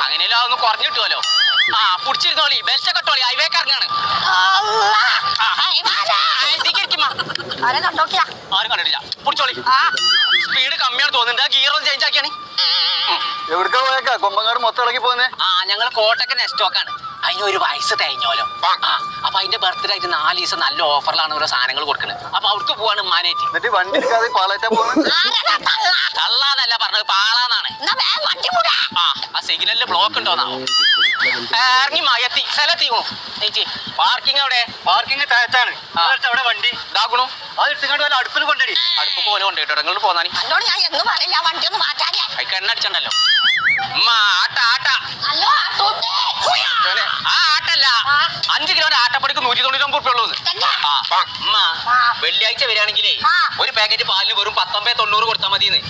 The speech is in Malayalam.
അങ്ങനെയല്ലോ ഒന്ന് കുറഞ്ഞു കിട്ടുമല്ലോ. ആ പുടിച്ചിരുന്നോളി, ബെൽറ്റ് കെട്ടോളി, ഹൈവേക്ക് ഇറങ്ങാണ്. ആരും കണ്ടിട്ടില്ല. പുടിച്ചോളി. സ്പീഡ് കമ്മിയാണ് തോന്നുന്നുണ്ട്. ഗിയർ ഒന്ന് ചേഞ്ച് ആക്കിയാണ്. എവിടേക്കാ പോയേക്കാ? കൊമ്പങ്ങാട് മൊത്തം ഇളകി പോന്നെ. ഞങ്ങൾ കോട്ടക്കൽ നെസ്റ്റോക്കാണ്. അതിനൊരു വയസ്സ് തേഞ്ഞോലോ. അപ്പൊ അതിന്റെ ബർത്ത്ഡേ ആയിട്ട് 4 ദിവസം നല്ല ഓഫറിലാണ് ഓരോ സാധനങ്ങൾ കൊടുക്കുന്നത്. അപ്പൊ അവർക്ക് പോവാണ് ഉമ്മാനായിട്ട്. എന്നിട്ട് വണ്ടി എടുക്കാതെ പാളേറ്റാ പോകുന്നത്. കള്ളാന്നല്ല പറഞ്ഞത്, പാളാന്നാണ്. ആ സിഗ്നലില് ബ്ലോക്ക് ഉണ്ടോന്നാവോ? ഇറങ്ങി മയത്തി സ്ഥലത്തി ചേച്ചി. പാർക്കിംഗ് എവിടെ? പാർക്കിംഗ് താഴത്താണ്. അവിടെ വണ്ടി ഇതാക്കണു. അത് എടുത്തിങ്ങോട്ട് വല്ല അടുപ്പിൽ കൊണ്ടടി. അടുപ്പ് പോലെ കൊണ്ടുപോയിട്ടോ. നിങ്ങൾ പോന്നാനി എണ്ണടിച്ചണ്ടല്ലോ. ഉമ്മ ആട്ട ആട്ട. ആ ആട്ടല്ല, 5 കിലോന്റെ ആട്ടപ്പടിക്ക് 199 ഉറുപ്പിക ഉള്ളൂ. ഉമ്മ വെള്ളിയാഴ്ച വരികയാണെങ്കിലേ ഒരു പാക്കറ്റ് പാലിന് വെറും 19.90 കൊടുത്താൽ മതിയെന്ന്.